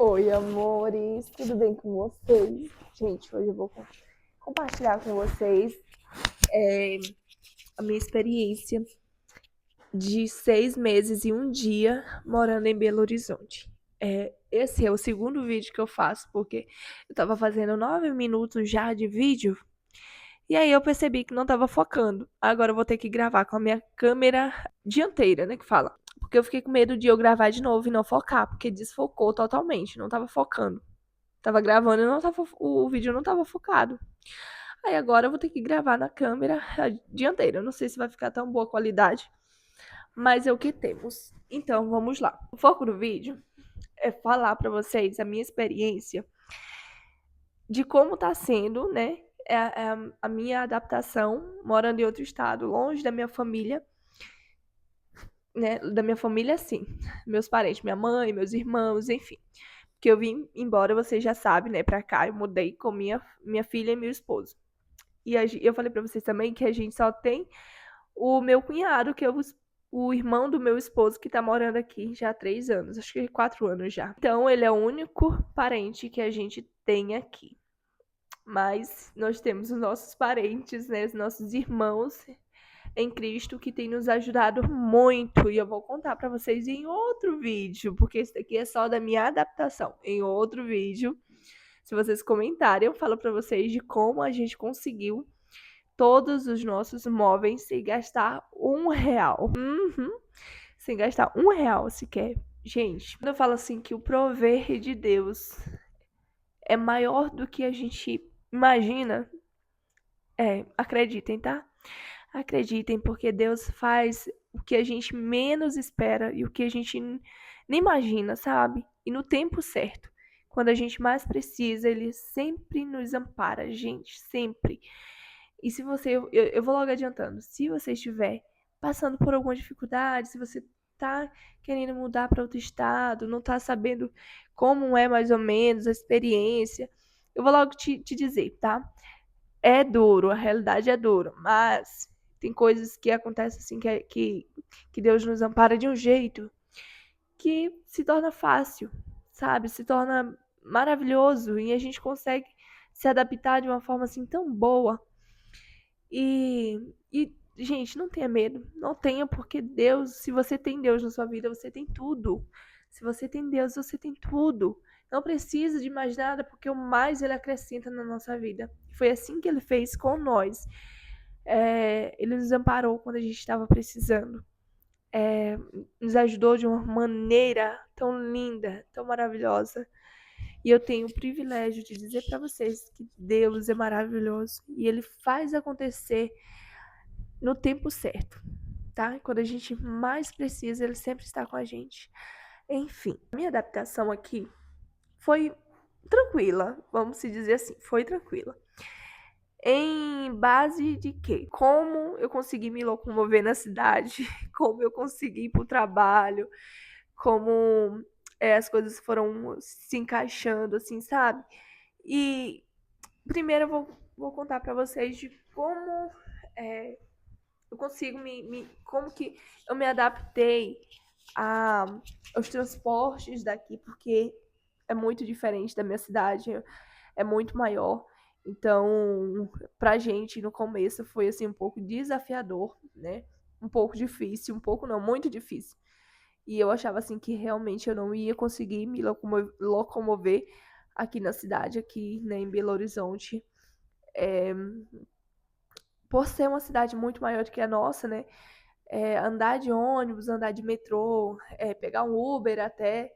Oi, amores, tudo bem com vocês? Gente, hoje eu vou compartilhar com vocês a minha experiência de 6 meses e um dia morando em Belo Horizonte. Esse é o segundo vídeo que eu faço, porque eu tava fazendo 9 minutos já de vídeo, e aí eu percebi que não tava focando. Agora eu vou ter que gravar com a minha câmera dianteira, né, que fala. Porque eu fiquei com medo de eu gravar de novo e não focar, porque desfocou totalmente, não tava focando. Tava gravando e o vídeo não tava focado. Aí agora eu vou ter que gravar na câmera dianteira. Eu não sei se vai ficar tão boa qualidade, mas é o que temos. Então vamos lá. O foco do vídeo é falar para vocês a minha experiência de como tá sendo, né? A minha adaptação morando em outro estado, longe da minha família, né? Da minha família, sim. Meus parentes, minha mãe, meus irmãos, enfim. Que eu vim embora, vocês já sabem, né? Pra cá, eu mudei com minha filha e meu esposo. E eu falei pra vocês também que a gente só tem o meu cunhado, que é o irmão do meu esposo, que tá morando aqui já há 3 anos, acho que 4 anos já. Então, ele é o único parente que a gente tem aqui. Mas nós temos os nossos parentes, né, os nossos irmãos em Cristo que tem nos ajudado muito. E eu vou contar pra vocês em outro vídeo, porque esse daqui é só da minha adaptação. Em outro vídeo, se vocês comentarem, eu falo pra vocês de como a gente conseguiu todos os nossos móveis sem gastar R$ 1. Sem gastar R$ 1 sequer. Gente, quando eu falo assim que o prover de Deus é maior do que a gente imagina, acreditem, tá? Acreditem, porque Deus faz o que a gente menos espera e o que a gente nem imagina, sabe? E no tempo certo. Quando a gente mais precisa, Ele sempre nos ampara, gente, sempre. E se você, eu vou logo adiantando, se você estiver passando por alguma dificuldade, se você tá querendo mudar para outro estado, não tá sabendo como é mais ou menos a experiência, eu vou logo te dizer, tá? É duro, a realidade é dura, mas tem coisas que acontecem assim que Deus nos ampara de um jeito que se torna fácil, sabe? Se torna maravilhoso e a gente consegue se adaptar de uma forma assim tão boa. Gente, não tenha medo. Não tenha, porque Deus, se você tem Deus na sua vida, você tem tudo. Se você tem Deus, você tem tudo. Não precisa de mais nada, porque o mais Ele acrescenta na nossa vida. Foi assim que Ele fez com nós. Ele nos amparou quando a gente estava precisando. Nos ajudou de uma maneira tão linda, tão maravilhosa. E eu tenho o privilégio de dizer para vocês que Deus é maravilhoso e Ele faz acontecer no tempo certo, tá? Quando a gente mais precisa, Ele sempre está com a gente. Enfim, a minha adaptação aqui foi tranquila, vamos se dizer assim, foi tranquila. Em base de quê? Como eu consegui me locomover na cidade, como eu consegui ir pro trabalho, como as coisas foram se encaixando, assim, sabe? E primeiro eu vou contar pra vocês de como eu consigo como que eu me adaptei a, aos transportes daqui, porque é muito diferente da minha cidade, é muito maior. Então, pra gente no começo foi assim um pouco desafiador, né? Um pouco difícil, um pouco não, muito difícil. E eu achava assim que realmente eu não ia conseguir me locomover aqui na cidade, aqui, né, em Belo Horizonte. Por ser uma cidade muito maior do que a nossa, né? Andar de ônibus, andar de metrô, pegar um Uber até,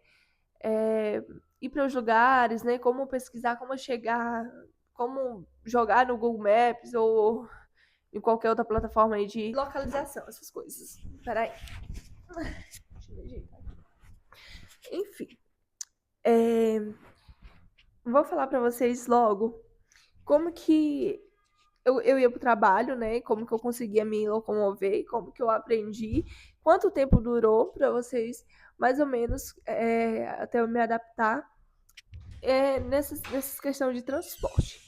é, ir para os lugares, né? Como pesquisar, como chegar, como jogar no Google Maps ou em qualquer outra plataforma aí de localização, essas coisas. Peraí. Deixa eu ajeitar. Enfim, vou falar para vocês logo como que eu ia pro trabalho, né? Como que eu conseguia me locomover, como que eu aprendi, quanto tempo durou para vocês, mais ou menos, até eu me adaptar nessas questões de transporte.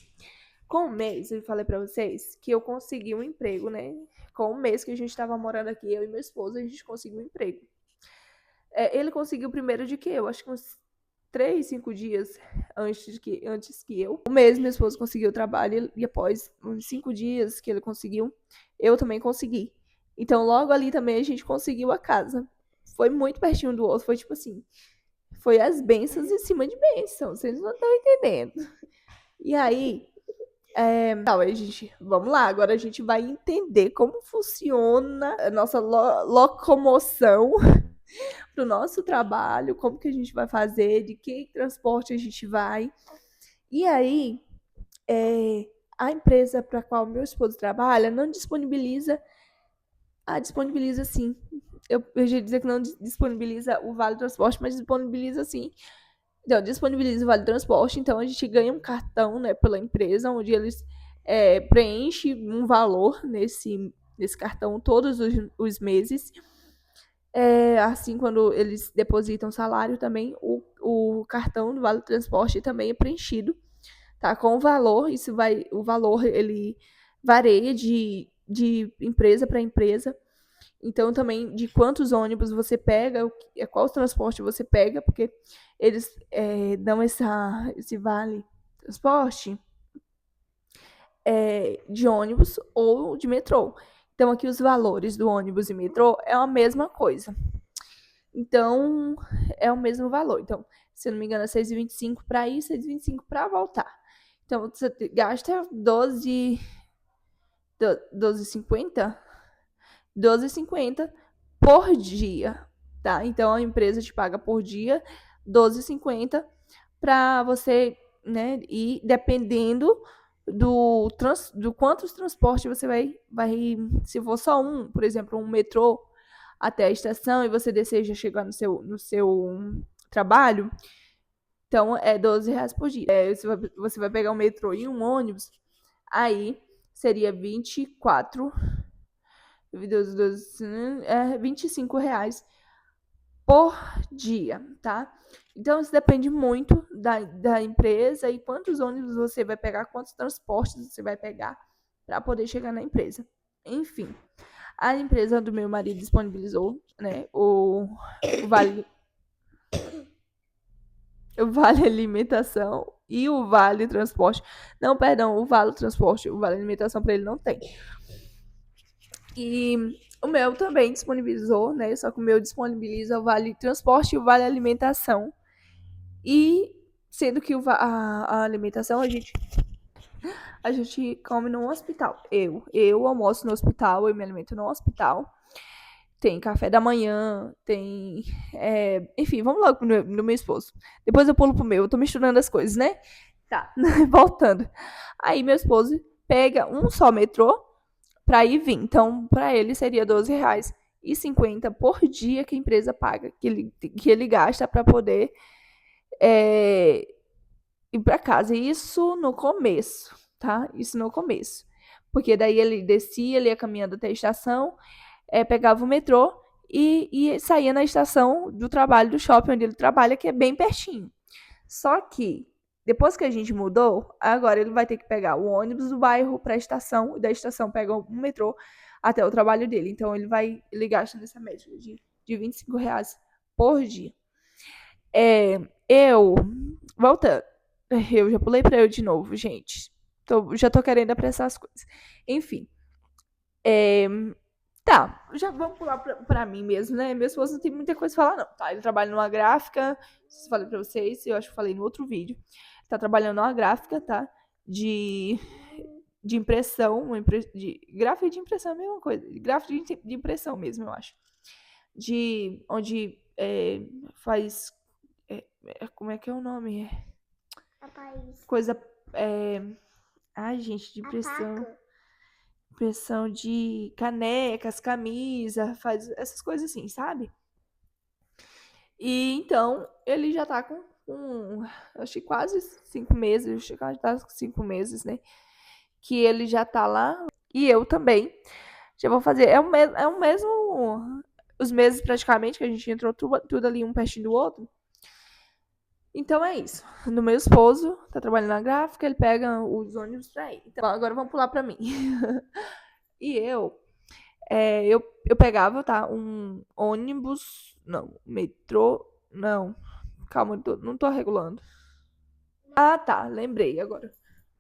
Com um mês, eu falei para vocês que eu consegui um emprego, né? Com um mês que a gente estava morando aqui, eu e meu esposo, a gente conseguiu um emprego. Ele conseguiu primeiro de que eu, acho que uns 3, 5 dias antes que eu. Um mês meu esposo conseguiu o trabalho e após uns 5 dias que ele conseguiu, eu também consegui. Então logo ali também a gente conseguiu a casa. Foi muito pertinho do outro, foi tipo assim, foi as bênçãos em cima de bênçãos, vocês não estão entendendo. E aí, então, aí, gente, vamos lá, agora a gente vai entender como funciona a nossa locomoção para o nosso trabalho, como que a gente vai fazer, de que transporte a gente vai. E aí, a empresa para a qual meu esposo trabalha não disponibiliza. Disponibiliza sim. Eu ia dizer que não disponibiliza o Vale Transporte, mas disponibiliza sim. Então, disponibiliza o Vale Transporte, então a gente ganha um cartão, né, pela empresa, onde eles preenchem um valor nesse cartão todos os meses. Assim, quando eles depositam salário também, o cartão do Vale Transporte também é preenchido, tá? Com o valor, o valor ele varia de empresa para empresa. Então, também de quantos ônibus você pega, qual transporte você pega, porque eles dão esse vale transporte de ônibus ou de metrô. Então, aqui os valores do ônibus e metrô é a mesma coisa. Então, é o mesmo valor. Então, se eu não me engano, é 6,25 para ir, 6,25 para voltar. Então, você gasta 12,50 12,50 por dia, tá? Então, a empresa te paga por dia 12,50 para você, né, ir dependendo do quantos transportes você vai, se for só um, por exemplo, um metrô até a estação e você deseja chegar no seu trabalho, então é R$ 12 por dia. Você vai pegar um metrô e um ônibus, aí seria 24, 25 reais por dia, tá? Então isso depende muito da empresa e quantos ônibus você vai pegar, quantos transportes você vai pegar para poder chegar na empresa. Enfim, a empresa do meu marido disponibilizou, né, o vale alimentação e o vale transporte. Não, perdão, o vale transporte, o vale alimentação para ele não tem. E o meu também disponibilizou, né? Só que o meu disponibiliza o vale transporte e o vale alimentação. E sendo que a alimentação a gente come no hospital. Eu almoço no hospital, eu me alimento no hospital. Tem café da manhã, tem. Enfim, vamos logo no meu esposo. Depois eu pulo pro meu, eu tô misturando as coisas, né? Tá, voltando. Aí meu esposo pega um só metrô para ir e vir. Então, para ele seria R$ 12,50 por dia que a empresa paga, que ele gasta para poder ir para casa. Isso no começo, tá? Isso no começo. Porque daí ele descia, ele ia caminhando até a estação, pegava o metrô e saía na estação do trabalho do shopping onde ele trabalha, que é bem pertinho. Só que depois que a gente mudou, agora ele vai ter que pegar o ônibus do bairro para a estação, e da estação pega um metrô até o trabalho dele. Então ele gasta nessa média de R$ 25 por dia. Voltando, eu já pulei para eu de novo, gente. Já tô querendo apressar as coisas. Enfim, tá, já vamos pular pra mim mesmo, né? Meu esposo não tem muita coisa pra falar, não, tá? Ele trabalha numa gráfica, se falei pra vocês, eu acho que falei no outro vídeo. Tá trabalhando numa gráfica, tá? De impressão, gráfica de impressão é a mesma coisa. Gráfica de impressão mesmo, eu acho. Onde faz. Como é que é o nome? Coisa. Ai, gente, de impressão. Impressão de canecas, camisa, faz essas coisas assim, sabe? E então, ele já tá com acho que quase 5 meses, acho que já tá com 5 meses, né? Que ele já tá lá. E eu também. Já vou fazer. É o mesmo. Os meses praticamente, que a gente entrou tudo ali um pertinho do outro. Então é isso. No meu esposo, tá trabalhando na gráfica, ele pega os ônibus pra ir. Então agora vamos pular pra mim. E eu pegava, tá? Um ônibus. Não, metrô. Não. Calma, não tô regulando. Ah, tá. Lembrei agora.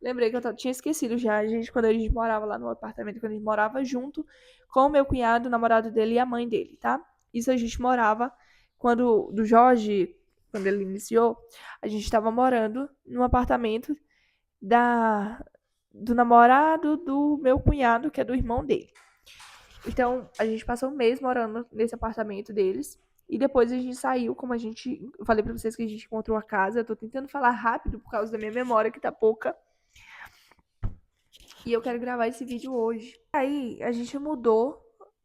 Lembrei que tinha esquecido já. Quando a gente morava lá no apartamento, quando a gente morava junto com o meu cunhado, o namorado dele e a mãe dele, tá? Isso a gente morava quando do Jorge, quando ele iniciou, a gente estava morando num apartamento da do namorado do meu cunhado, que é do irmão dele. Então, a gente passou um mês morando nesse apartamento deles. E depois a gente saiu, como a gente. Eu falei pra vocês que a gente encontrou a casa. Eu tô tentando falar rápido por causa da minha memória, que tá pouca. E eu quero gravar esse vídeo hoje. Aí a gente mudou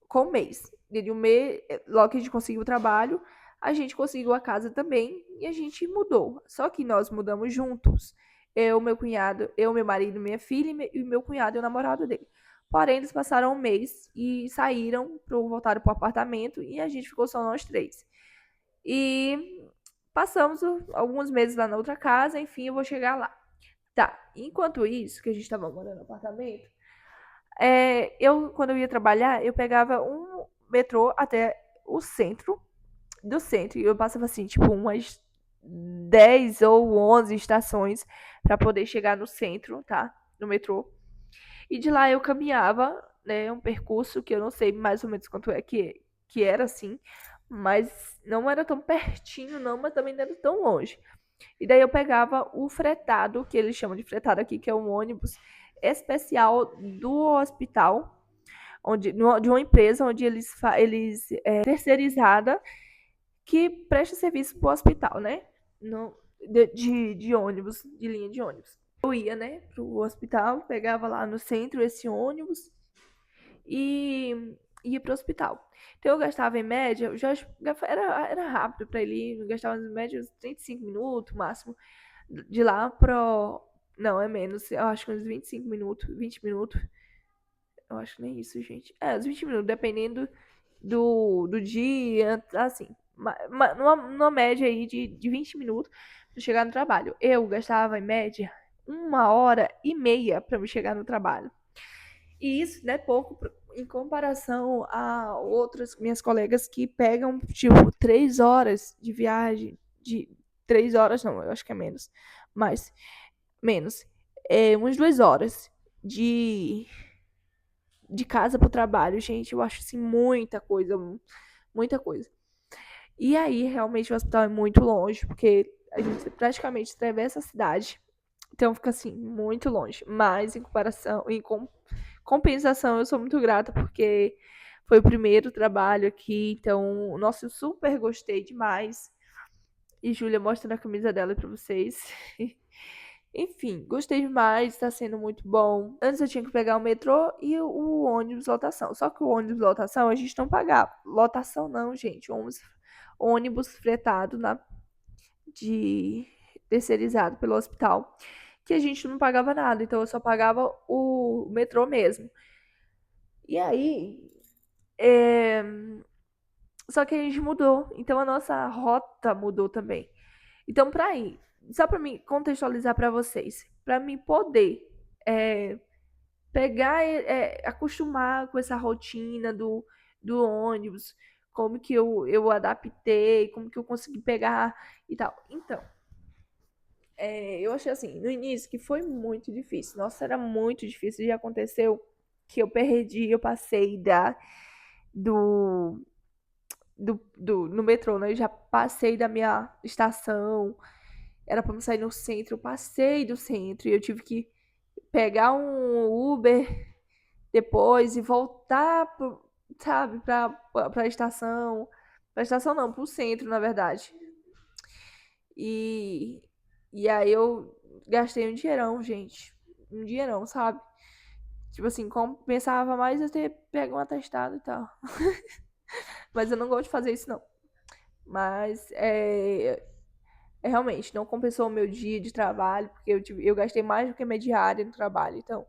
com um mês. De um mês, logo que a gente conseguiu o trabalho, a gente conseguiu a casa também e a gente mudou. Só que nós mudamos juntos. Eu, meu cunhado, eu, meu marido, minha filha e meu cunhado e o namorado dele. Porém, eles passaram um mês e saíram, voltaram pro apartamento e a gente ficou só nós três. E passamos alguns meses lá na outra casa, enfim, eu vou chegar lá. Tá, enquanto isso, que a gente tava morando no apartamento, quando eu ia trabalhar, eu pegava um metrô até o centro do centro. E eu passava assim, tipo, umas 10 ou 11 estações para poder chegar no centro, tá? No metrô. E de lá eu caminhava, né? Um percurso que eu não sei mais ou menos quanto é que era assim. Mas não era tão pertinho, não, mas também não era tão longe. E daí eu pegava o fretado, que eles chamam de fretado aqui, que é um ônibus especial do hospital, de uma empresa onde eles terceirizada que presta serviço para o hospital, né? No, de ônibus, de linha de ônibus. Eu ia, né, pro hospital, pegava lá no centro esse ônibus e ia pro hospital. Então eu gastava em média, era rápido para ele ir, eu gastava em média uns 35 minutos máximo de lá pro. Não, é menos, eu acho que uns 25 minutos, 20 minutos. Eu acho que nem isso, gente. É, uns 20 minutos, dependendo do dia, assim. Numa média aí de 20 minutos pra chegar no trabalho. Eu gastava, em média, 1h30 pra me chegar no trabalho. E isso, né, pouco em comparação a outras minhas colegas que pegam, tipo, 3 horas de viagem. De 3 horas, não, eu acho que é menos. Mas, menos. Umas 2 horas de casa pro trabalho, gente. Eu acho assim muita coisa, muita coisa. E aí, realmente, o hospital é muito longe, porque a gente praticamente atravessa a cidade. Então fica assim, muito longe. Mas em comparação, compensação, eu sou muito grata porque foi o primeiro trabalho aqui. Então, nossa, eu super gostei demais. E Júlia mostrando a camisa dela pra vocês. Enfim, gostei demais, tá sendo muito bom. Antes eu tinha que pegar o metrô e o ônibus lotação. Só que o ônibus lotação a gente não pagava. Lotação não, gente. Ônibus fretado de terceirizado pelo hospital. Que a gente não pagava nada. Então eu só pagava o metrô mesmo. E aí. é, Só que a gente mudou. Então a nossa rota mudou também. Então, pra ir, só pra me contextualizar pra vocês, pra mim poder é, pegar, acostumar com essa rotina do ônibus, como que eu adaptei, como que eu consegui pegar e tal. Então, eu achei assim, no início que foi muito difícil. Nossa, era muito difícil. Já aconteceu que eu passei do, no metrô, né? Eu já passei da minha estação. Era pra me sair no centro, eu passei do centro e eu tive que pegar um Uber depois e voltar, sabe, pra estação. Pra estação não, pro centro, na verdade. E, e aí eu gastei um dinheirão, gente. Um dinheirão, sabe? Tipo assim, compensava mais eu ter pego um atestado e tal. Mas eu não gosto de fazer isso, não. Mas realmente não compensou o meu dia de trabalho, porque eu gastei mais do que a minha diária no trabalho. Então,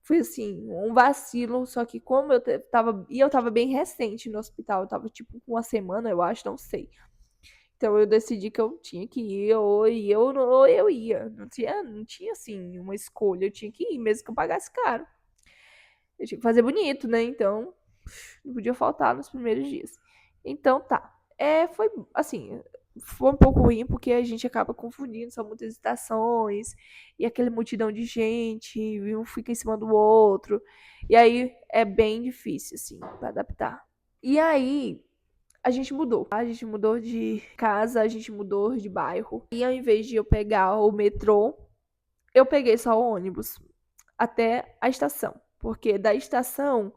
foi assim, um vacilo, só que como eu tava bem recente no hospital, eu tava tipo com uma semana, eu acho, não sei. Então eu decidi que eu tinha que ir, ou eu ia. Não tinha assim uma escolha, eu tinha que ir, mesmo que eu pagasse caro. Eu tinha que fazer bonito, né? Então, não podia faltar nos primeiros dias. Então tá. Foi assim, foi um pouco ruim porque a gente acaba confundindo, são muitas estações, e aquele multidão de gente, e um fica em cima do outro. E aí é bem difícil, assim, pra adaptar. E aí, a gente mudou. A gente mudou de casa, a gente mudou de bairro. E ao invés de eu pegar o metrô, eu peguei só o ônibus até a estação. Porque da estação,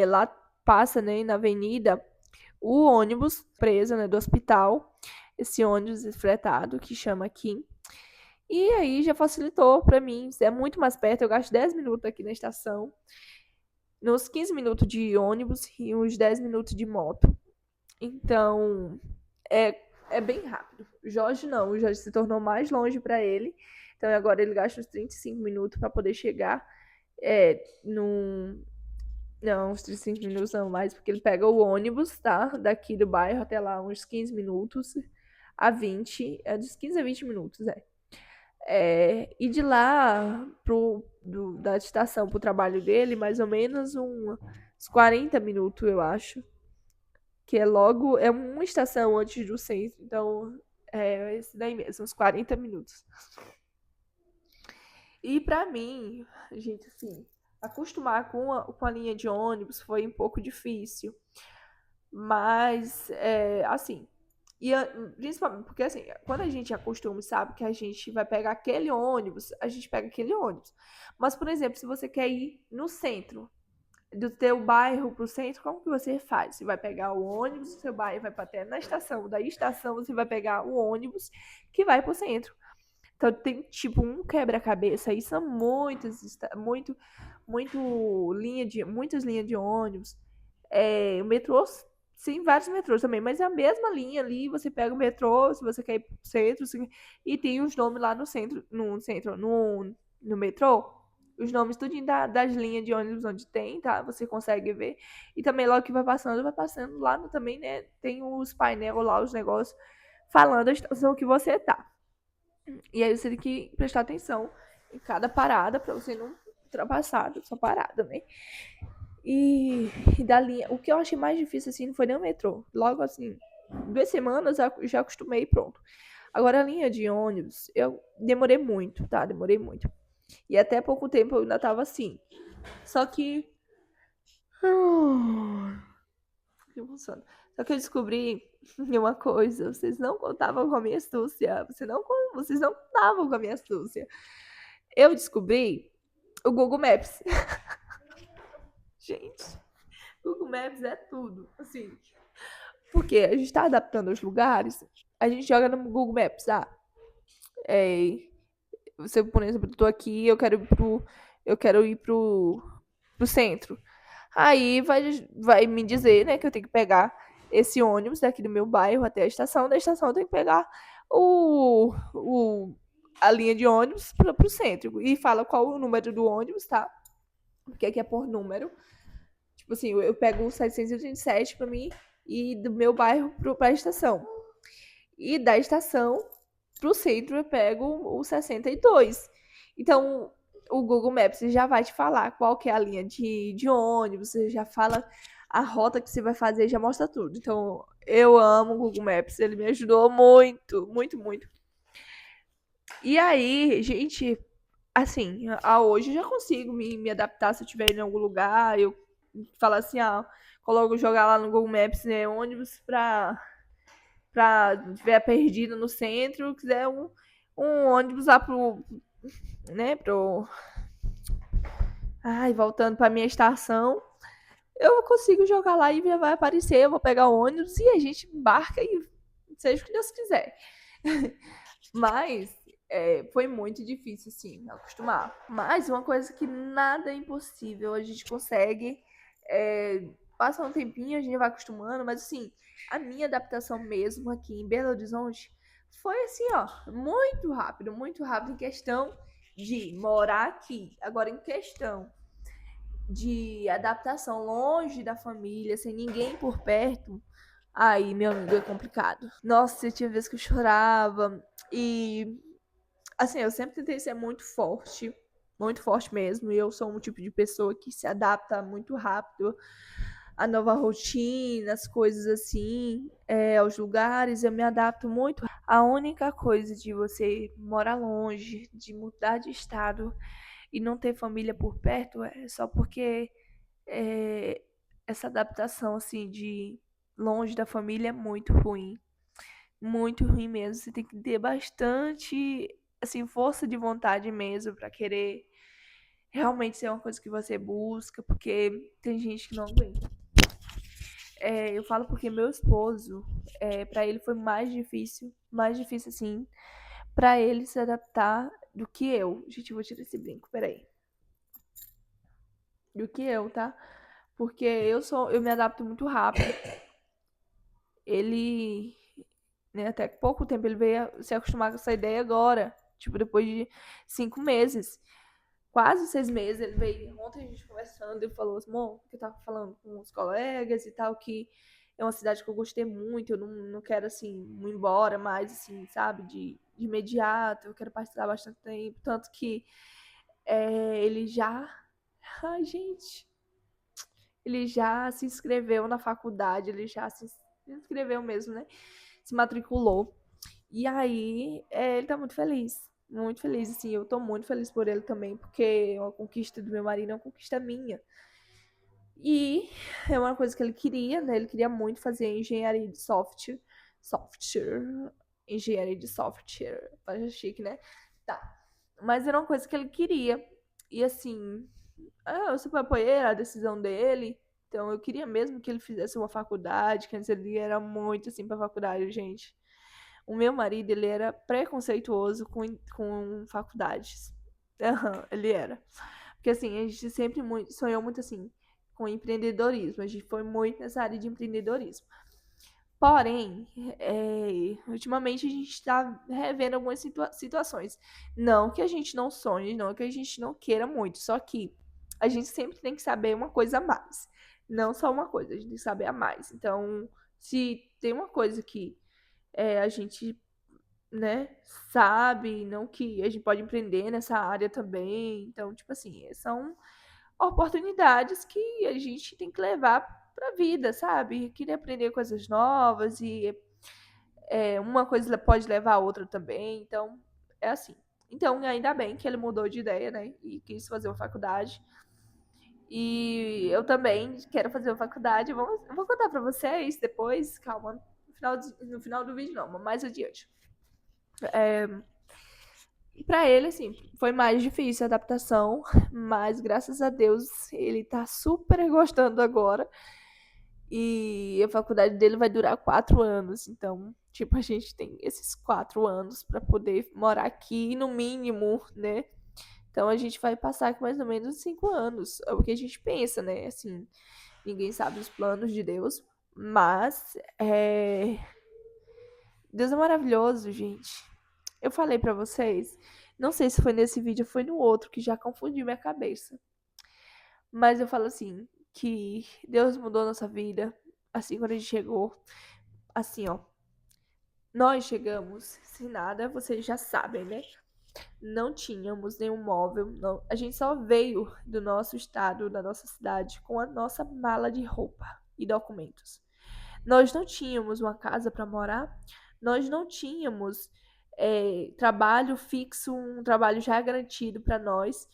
lá passa, né, na avenida, o ônibus preso, né, do hospital. Esse ônibus fretado, que chama aqui. E aí já facilitou pra mim. É muito mais perto. Eu gasto 10 minutos aqui na estação. Nos 15 minutos de ônibus e uns 10 minutos de moto. Então, é bem rápido. O Jorge não, o Jorge se tornou mais longe para ele. Então agora ele gasta uns 35 minutos para poder chegar num. Não, uns 35 minutos não mais, porque ele pega o ônibus, tá? Daqui do bairro até lá, uns 15 minutos a 20. É dos 15 a 20 minutos, e de lá da estação pro trabalho dele, mais ou menos uns 40 minutos, eu acho. Que é logo, é uma estação antes do centro, então é esse daí mesmo, uns 40 minutos. E pra mim, gente, assim, acostumar com a linha de ônibus foi um pouco difícil, mas, assim, e principalmente porque, assim, quando a gente acostuma e sabe que a gente vai pegar aquele ônibus, a gente pega aquele ônibus. Mas, por exemplo, se você quer ir no centro, do teu bairro pro centro, como que você faz? Você vai pegar o ônibus do seu bairro, vai até na estação, da estação você vai pegar o ônibus que vai pro centro. Então tem tipo um quebra-cabeça aí, são muitas linhas de ônibus. O metrô, sim, vários metrôs também, mas é a mesma linha ali, você pega o metrô, se você quer ir pro centro, e tem os nomes lá no metrô, os nomes tudinho das linhas de ônibus onde tem, tá? Você consegue ver. E também logo que vai passando lá também, né? Tem os painéis lá, os negócios, falando a estação que você tá. E aí você tem que prestar atenção em cada parada pra você não ultrapassar a sua parada, né? E da linha, o que eu achei mais difícil assim não foi nem o metrô. Logo assim, 2 semanas eu já acostumei e pronto. Agora a linha de ônibus, eu demorei muito, tá? Demorei muito. E até pouco tempo eu ainda tava assim. Só que. Que emoção. Só que eu descobri uma coisa. Vocês não contavam com a minha astúcia. Vocês não contavam com a minha astúcia. Eu descobri o Google Maps. Gente, Google Maps é tudo. Assim, porque a gente tá adaptando os lugares, a gente joga no Google Maps. É, você, por exemplo, eu tô aqui, eu quero ir pro centro. Aí vai me dizer, né, que eu tenho que pegar esse ônibus daqui do meu bairro até a estação. Da estação eu tenho que pegar o, o, a linha de ônibus pro centro. E fala qual o número do ônibus, tá? Porque aqui é por número. Tipo assim, eu pego o 727 pra mim e do meu bairro pra estação. E da estação pro centro eu pego o 62. Então, o Google Maps já vai te falar qual que é a linha de ônibus, você já fala a rota que você vai fazer, já mostra tudo. Então, eu amo o Google Maps, ele me ajudou muito, muito, muito. E aí, gente, assim, a hoje eu já consigo me adaptar se eu estiver em algum lugar, eu falar assim, coloco jogar lá no Google Maps, né, ônibus pra estiver perdido no centro, quiser um ônibus lá né, voltando pra minha estação, eu consigo jogar lá e já vai aparecer, eu vou pegar o ônibus e a gente embarca e seja o que Deus quiser. Mas foi muito difícil, assim, acostumar. Mas uma coisa que nada é impossível, a gente consegue. Passa um tempinho, a gente vai acostumando, mas assim, a minha adaptação mesmo aqui em Belo Horizonte foi assim, ó, muito rápido em questão de morar aqui. Agora, em questão de adaptação longe da família, sem ninguém por perto, aí, meu amigo, é complicado. Nossa, tinha vezes que eu chorava e assim, eu sempre tentei ser muito forte mesmo, e eu sou um tipo de pessoa que se adapta muito rápido a nova rotina, as coisas assim, aos lugares, eu me adapto muito. A única coisa de você morar longe, de mudar de estado e não ter família por perto é só porque é, essa adaptação assim de longe da família é muito ruim mesmo. Você tem que ter bastante assim força de vontade mesmo para querer realmente ser uma coisa que você busca, porque tem gente que não aguenta. Eu falo porque meu esposo, para ele foi mais difícil assim, para ele se adaptar do que eu. Gente, eu vou tirar esse brinco, peraí. Do que eu, tá? Porque eu me adapto muito rápido. Ele, né, até pouco tempo, ele veio se acostumar com essa ideia agora. Tipo, depois de 5 meses. Quase 6 meses, ele veio. Ontem a gente conversando, ele falou assim, amor, que eu tava falando com os colegas e tal, que é uma cidade que eu gostei muito, eu não quero, assim, ir embora mais, assim, sabe, de imediato, eu quero participar bastante tempo. Tanto que ele já. Ai, gente. Ele já se inscreveu na faculdade, ele já se inscreveu mesmo, né? Se matriculou. E aí, ele tá muito feliz. Muito feliz, assim. Eu tô muito feliz por ele também, porque é uma conquista do meu marido, é uma conquista minha. E é uma coisa que ele queria, né? Ele queria muito fazer engenharia de software. Software. Engenharia de software. Parece chique, né? Tá. Mas era uma coisa que ele queria. E assim, eu super apoiei a decisão dele. Então eu queria mesmo que ele fizesse uma faculdade, que antes ele era muito assim pra faculdade, gente. O meu marido, ele era preconceituoso com faculdades. Ele era. Porque assim, a gente sempre sonhou muito assim com empreendedorismo. A gente foi muito nessa área de empreendedorismo. Porém, ultimamente a gente está revendo algumas situações. Não que a gente não sonhe, não que a gente não queira muito, só que a gente sempre tem que saber uma coisa a mais. Não só uma coisa, a gente tem que saber a mais. Então, se tem uma coisa que a gente, né, sabe, não que a gente pode empreender nessa área também. Então, tipo assim, são oportunidades que a gente tem que levar pra vida, sabe? Querer aprender coisas novas e uma coisa pode levar a outra também. Então, é assim. Então, ainda bem que ele mudou de ideia, né? E quis fazer uma faculdade. E eu também quero fazer uma faculdade. Eu vou contar pra vocês depois, calma, no final do vídeo não, mas mais adiante. Pra ele, assim, foi mais difícil a adaptação, mas graças a Deus ele tá super gostando agora. E a faculdade dele vai durar 4 anos. Então, tipo, a gente tem esses 4 anos pra poder morar aqui, no mínimo, né? Então a gente vai passar aqui mais ou menos 5 anos. É o que a gente pensa, né? Assim, ninguém sabe os planos de Deus. Mas Deus é maravilhoso, gente. Eu falei pra vocês, não sei se foi nesse vídeo ou foi no outro, que já confundiu minha cabeça. Mas eu falo assim, que Deus mudou nossa vida, assim, quando a gente chegou. Assim, ó. Nós chegamos sem nada, vocês já sabem, né? Não tínhamos nenhum móvel, não. A gente só veio do nosso estado, da nossa cidade, com a nossa mala de roupa e documentos. Nós não tínhamos uma casa para morar, nós não tínhamos trabalho fixo, um trabalho já garantido para nós.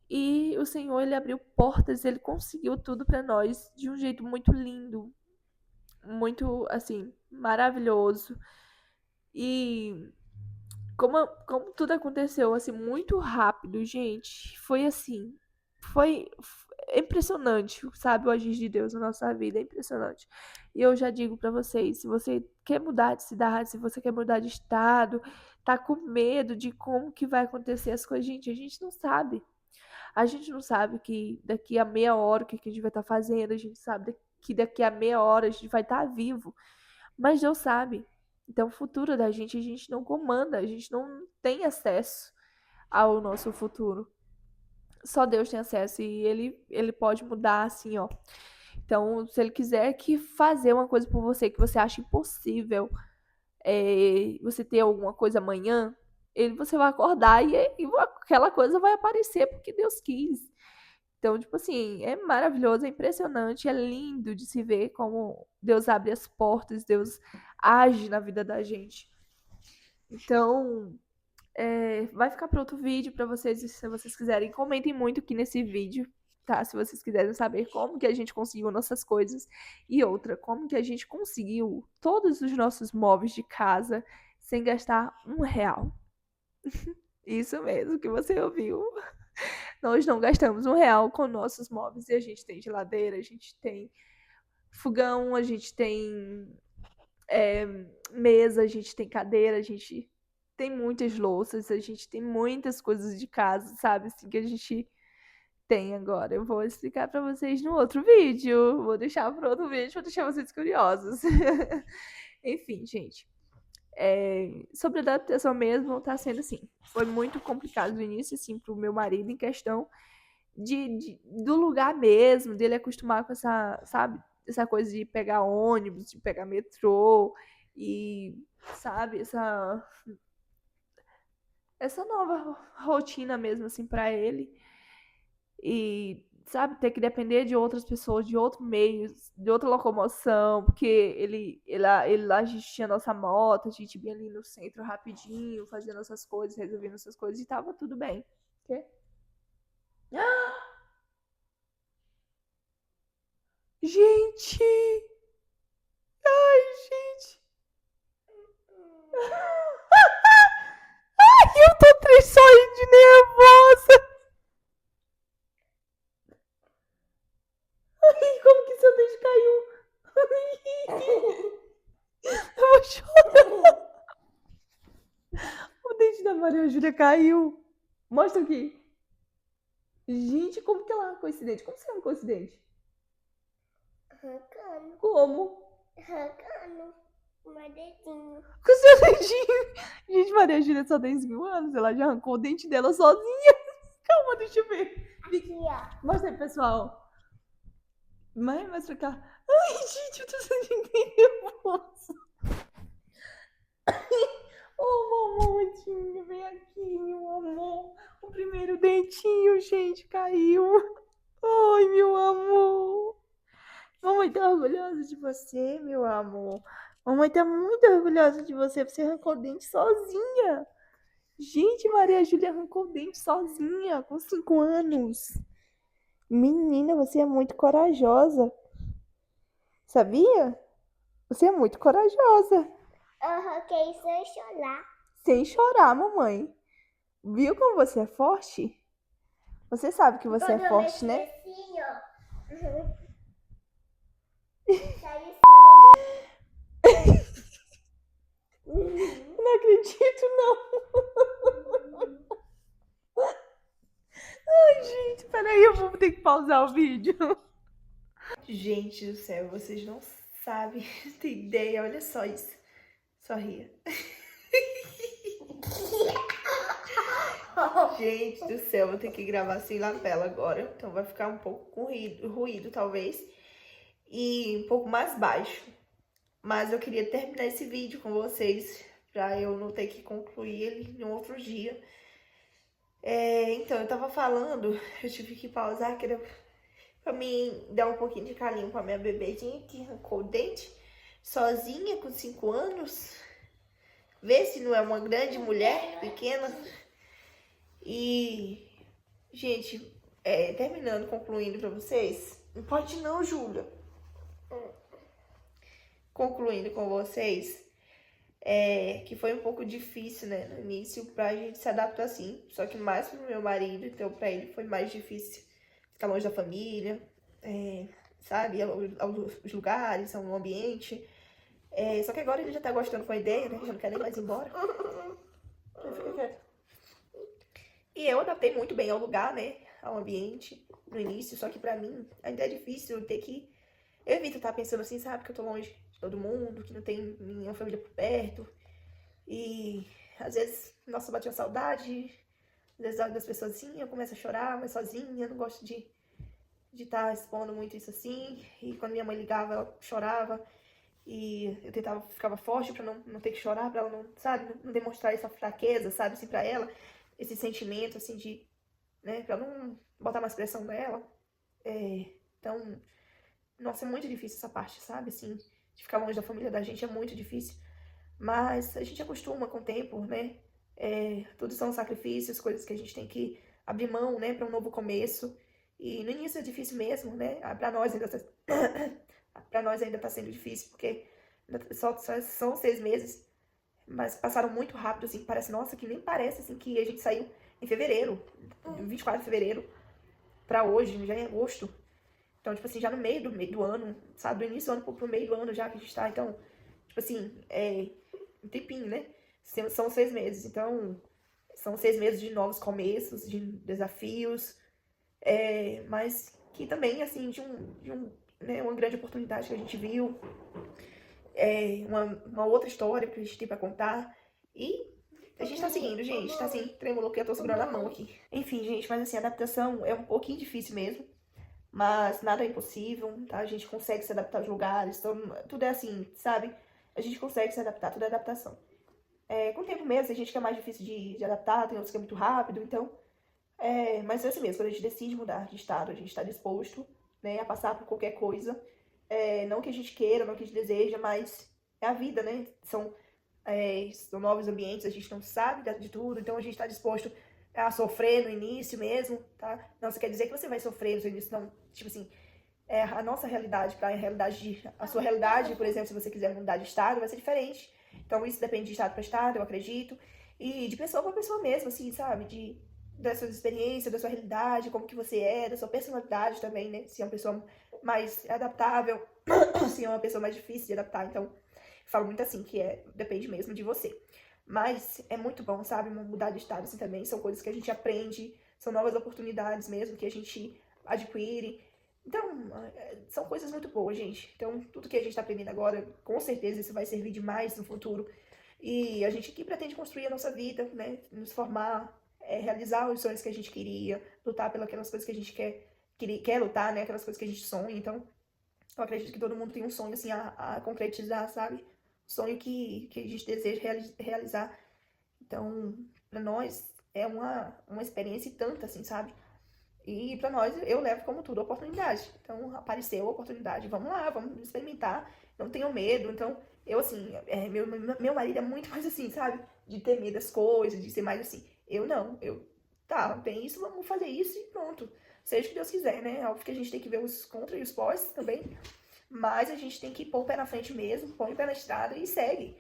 E o Senhor, ele abriu portas, ele conseguiu tudo para nós de um jeito muito lindo, muito, assim, maravilhoso. E como tudo aconteceu, assim, muito rápido, gente, foi assim, é impressionante, sabe, o agir de Deus na nossa vida, é impressionante. E eu já digo pra vocês, se você quer mudar de cidade, se você quer mudar de estado, tá com medo de como que vai acontecer as coisas, gente, a gente não sabe. A gente não sabe que daqui a meia hora o que a gente vai estar fazendo, a gente sabe que daqui a meia hora a gente vai estar vivo, mas Deus sabe. Então, o futuro da gente, a gente não comanda, a gente não tem acesso ao nosso futuro. Só Deus tem acesso e ele pode mudar assim, ó. Então, se ele quiser que fazer uma coisa por você que você acha impossível, você ter alguma coisa amanhã, você vai acordar e aquela coisa vai aparecer porque Deus quis. Então, tipo assim, é maravilhoso, é impressionante, é lindo de se ver como Deus abre as portas, Deus age na vida da gente. Então, vai ficar para outro vídeo para vocês, se vocês quiserem. Comentem muito aqui nesse vídeo, tá? Se vocês quiserem saber como que a gente conseguiu nossas coisas. E outra, como que a gente conseguiu todos os nossos móveis de casa sem gastar R$ 1. Isso mesmo que você ouviu. Nós não gastamos R$ 1 com nossos móveis e a gente tem geladeira, a gente tem fogão, a gente tem mesa, a gente tem cadeira, a gente tem muitas louças, a gente tem muitas coisas de casa, sabe? Assim que a gente tem agora. Eu vou explicar pra vocês no outro vídeo. Vou deixar para outro vídeo para deixar vocês curiosos. Enfim, gente. Sobre a adaptação mesmo, tá sendo assim. Foi muito complicado no início, assim, pro meu marido, em questão do lugar mesmo, dele acostumar com essa, sabe, essa coisa de pegar ônibus, de pegar metrô e, sabe, essa nova rotina mesmo, assim, pra ele. E, sabe, ter que depender de outras pessoas, de outro meio, de outra locomoção, porque ele lá a gente tinha nossa moto, a gente ia ali no centro rapidinho, fazia nossas coisas, resolvia nossas coisas e tava tudo bem. Quê? Gente! Ai, gente! Ai, eu tô triste de nervosa! Ai, como que seu dente caiu? Eu vou chorar! O dente da Maria Júlia caiu! Mostra aqui! Gente, como que ela arrancou esse dente? Como você arrancou esse dente? Arrancando. Como? Arrancando. Com meu dedinho. Com seu dentinho! Gente, Maria Júlia só tem 5 anos, ela já arrancou o dente dela sozinha. Calma, deixa eu ver. Aqui, ó. Mostra aí, pessoal. Mãe, mostra cá. Ai, gente, eu tô sentindo nervosa. Oh, mamadinha, vem aqui, meu amor. O primeiro dentinho, gente, caiu. Ai, meu amor. Mamãe tá orgulhosa de você, meu amor. Mamãe tá muito orgulhosa de você. Você arrancou o dente sozinha. Gente, Maria Júlia arrancou o dente sozinha, com 5 anos. Menina, você é muito corajosa. Sabia? Você é muito corajosa. Arranquei sem chorar. Sem chorar, mamãe. Viu como você é forte? Você sabe que você Quando é forte, né? Assim, ó. Saiu sangue. Não acredito, não. Ai, gente, peraí, eu vou ter que pausar o vídeo. Gente do céu, vocês não sabem, não tem ideia, olha só isso. Só ria. Gente do céu, vou ter que gravar sem lapela agora. Então vai ficar um pouco com ruído talvez. E um pouco mais baixo. Mas eu queria terminar esse vídeo com vocês, pra eu não ter que concluir ele em outro dia. Então, eu tava falando, eu tive que pausar, que era pra mim dar um pouquinho de carinho pra minha bebezinha que arrancou o dente, sozinha, com 5 anos. Vê se não é uma grande mulher, pequena. E, gente, terminando, concluindo pra vocês. Não pode não, Júlia. Concluindo com vocês, que foi um pouco difícil, né, no início, pra gente se adaptar assim. Só que mais pro meu marido, então pra ele foi mais difícil ficar longe da família, sabe, aos lugares, ao ambiente. Só que agora ele já tá gostando com a ideia, né, já não quer nem mais ir embora. Fica quieto. E eu adaptei muito bem ao lugar, né, ao ambiente no início, só que pra mim ainda é difícil ter que... Eu evito estar pensando assim, sabe, que eu tô longe de todo mundo, que não tem minha família por perto. E às vezes, nossa, bate uma saudade, às vezes olho das pessoas assim, eu começo a chorar, mas sozinha, eu não gosto de estar expondo muito isso assim. E quando minha mãe ligava, ela chorava. E eu ficava forte pra não ter que chorar, pra ela não, sabe, não demonstrar essa fraqueza, sabe, assim, pra ela. Esse sentimento, assim, de né? Pra não botar mais pressão nela. Então, nossa, é muito difícil essa parte, sabe? Assim, de ficar longe da família da gente é muito difícil. Mas a gente acostuma com o tempo, né? Tudo são sacrifícios, coisas que a gente tem que abrir mão, né, para um novo começo. E no início é difícil mesmo, né? Para nós ainda tá... para nós ainda tá sendo difícil, porque só são 6 meses, mas passaram muito rápido, assim, parece, nossa, que nem parece, assim, que a gente saiu em fevereiro, 24 de fevereiro, pra hoje, já é agosto. Então, tipo assim, já no meio do ano, sabe, do início do ano pro meio do ano já que a gente tá, então, tipo assim, um tempinho, né? São 6 meses, então, são 6 meses de novos começos, de desafios, mas que também, assim, né, uma grande oportunidade que a gente viu, uma outra história que a gente tem pra contar. E a gente tá seguindo, gente. Tá assim, tremulou que eu tô segurando a mão aqui. Enfim, gente, mas assim, a adaptação é um pouquinho difícil mesmo. Mas nada é impossível, tá? A gente consegue se adaptar aos lugares. Tudo é assim, sabe? A gente consegue se adaptar, tudo é adaptação. Com o tempo mesmo, tem gente que é mais difícil de adaptar, tem outros que é muito rápido, então. Mas é assim mesmo, quando a gente decide mudar de estado, a gente tá disposto, né, a passar por qualquer coisa. Não que a gente queira, não que a gente deseja, mas é a vida, né? São novos ambientes, a gente não sabe de tudo, então a gente tá disposto a sofrer no início mesmo, tá? Não, isso quer dizer que você vai sofrer no início, não. Tipo assim, a nossa realidade para a sua realidade, por exemplo, se você quiser mudar de estado, vai ser diferente. Então isso depende de estado para estado, eu acredito, e de pessoa para pessoa mesmo, assim, sabe? Da sua experiência, da sua realidade, como que você da sua personalidade também, né? Se é uma pessoa mais adaptável, se é uma pessoa mais difícil de adaptar, então eu falo muito assim, que depende mesmo de você. Mas é muito bom, sabe, mudar de estado assim também, são coisas que a gente aprende, são novas oportunidades mesmo que a gente adquire. Então, são coisas muito boas, gente. Então, tudo que a gente tá aprendendo agora, com certeza isso vai servir demais no futuro. E a gente aqui pretende construir a nossa vida, né, nos formar, realizar os sonhos que a gente queria, lutar pelas coisas que a gente quer lutar, né, aquelas coisas que a gente sonha. Então, eu acredito que todo mundo tem um sonho, assim, a concretizar, sabe? Sonho que a gente deseja realizar. Então, pra nós, é uma experiência e tanta, assim, sabe? E pra nós, eu levo como tudo, oportunidade. Então, apareceu a oportunidade, vamos lá, vamos experimentar, não tenho medo. Então, eu, assim, meu marido é muito mais assim, sabe? De ter medo das coisas, de ser mais assim. Eu não, tá, tem isso, vamos fazer isso e pronto. Seja o que Deus quiser, né? Óbvio que a gente tem que ver os contras e os pós também, mas a gente tem que pôr o pé na frente mesmo, põe o pé na estrada e segue,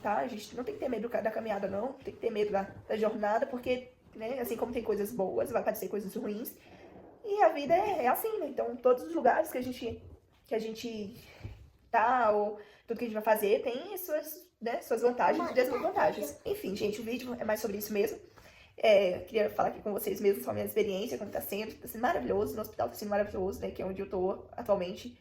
tá? A gente não tem que ter medo da caminhada, não. Tem que ter medo da jornada, porque, né, assim como tem coisas boas, vai aparecer coisas ruins. E a vida é assim, né? Então, todos os lugares que a gente tá, ou tudo que a gente vai fazer, tem suas vantagens e desvantagens. Enfim, gente, o vídeo é mais sobre isso mesmo. Queria falar aqui com vocês mesmo sobre a minha experiência, como tá sendo maravilhoso, no hospital tá sendo maravilhoso, né, que é onde eu tô atualmente,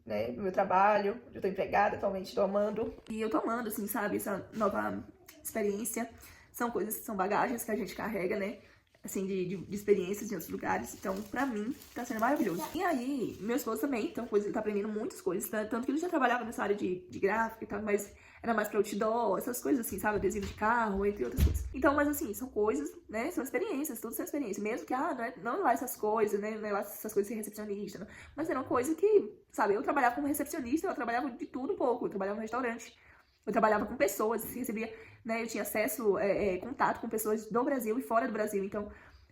né, no meu trabalho, onde eu tô empregada atualmente, tô amando. E eu tô amando, assim, sabe, essa nova experiência, são coisas, são bagagens que a gente carrega, né, assim, de experiências em outros lugares, então, pra mim, tá sendo maravilhoso. E aí, meu esposo também, então, ele tá aprendendo muitas coisas, tá? Tanto que ele já trabalhava nessa área de gráfica e tal, mas era mais pra outdoor, essas coisas assim, sabe? Adesivo de carro, entre outras coisas. Então, mas assim, são coisas, né? São experiências, tudo são experiências. Mesmo que, não é lá essas coisas, né? Não é lá essas coisas de ser recepcionista, não. Mas era uma coisa que, sabe? Eu trabalhava como recepcionista, eu trabalhava de tudo um pouco. Eu trabalhava no restaurante, eu trabalhava com pessoas, recebia, né? Eu tinha acesso, contato com pessoas do Brasil e fora do Brasil. Então,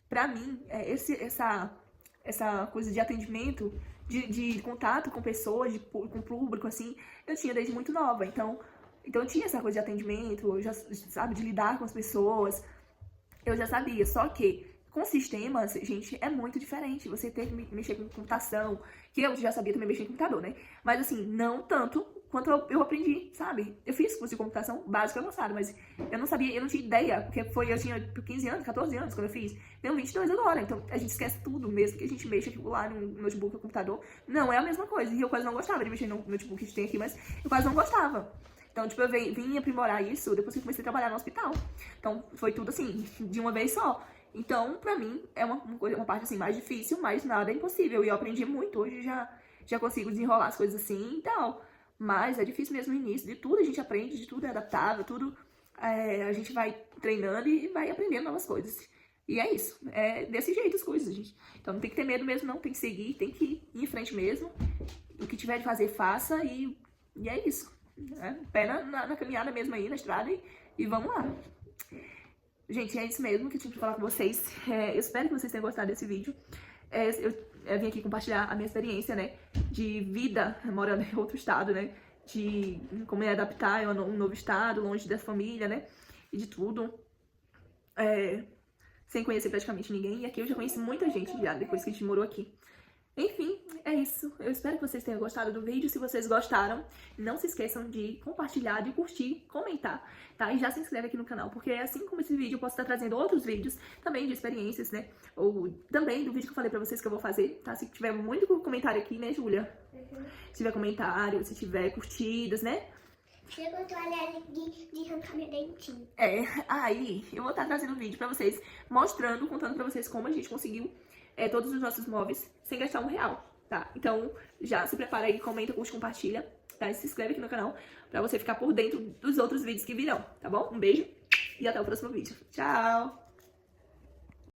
pra mim, essa coisa de atendimento, de contato com pessoas, com o público, assim, eu tinha desde muito nova. Então eu tinha essa coisa de atendimento, eu já, sabe, de lidar com as pessoas, eu já sabia. Só que com sistemas, gente, é muito diferente. Você ter que mexer com computação, que eu já sabia também mexer em computador, né? Mas assim, não tanto quanto eu aprendi, sabe? Eu fiz curso de computação básica avançado, mas eu não sabia, eu não tinha ideia, porque eu tinha 15 anos, 14 anos quando eu fiz. Tenho 22 agora, então a gente esquece tudo mesmo, que a gente mexa tipo, lá no notebook, no computador. Não é a mesma coisa, e eu quase não gostava de mexer no notebook que a gente tem aqui, mas eu quase não gostava. Então, tipo, eu vim aprimorar isso depois que eu comecei a trabalhar no hospital. Então, foi tudo assim, de uma vez só. Então, pra mim, é uma parte assim, mais difícil, mas nada é impossível. E eu aprendi muito, hoje já consigo desenrolar as coisas assim e tal. Mas é difícil mesmo no início. De tudo a gente aprende, de tudo é adaptável, tudo a gente vai treinando e vai aprendendo novas coisas. E é isso. É desse jeito as coisas, gente. Então não tem que ter medo mesmo, não. Tem que seguir, tem que ir em frente mesmo. O que tiver de fazer, faça. E é isso. Pé na caminhada mesmo aí, na estrada. E vamos lá. Gente, é isso mesmo que eu tinha que falar com vocês. Eu espero que vocês tenham gostado desse vídeo. Eu vim aqui compartilhar a minha experiência, né? De vida morando em outro estado, né? De como é adaptar a um novo estado, longe da família, né? E de tudo. Sem conhecer praticamente ninguém. E aqui eu já conheci muita gente já, depois que a gente morou aqui. Enfim, é isso. Eu espero que vocês tenham gostado do vídeo. Se vocês gostaram, não se esqueçam de compartilhar, de curtir, comentar, tá? E já se inscreve aqui no canal, porque assim como esse vídeo, eu posso estar trazendo outros vídeos também de experiências, né? Ou também do vídeo que eu falei pra vocês que eu vou fazer, tá? Se tiver muito comentário aqui, né, Júlia? Se tiver comentário, se tiver curtidas, né? Chegou a toalha de arrancar meu dentinho. Aí eu vou estar trazendo um vídeo pra vocês, mostrando, contando pra vocês como a gente conseguiu todos os nossos móveis sem gastar R$1, tá? Então já se prepara aí, comenta, curte, compartilha, tá? E se inscreve aqui no canal pra você ficar por dentro dos outros vídeos que virão, tá bom? Um beijo e até o próximo vídeo. Tchau!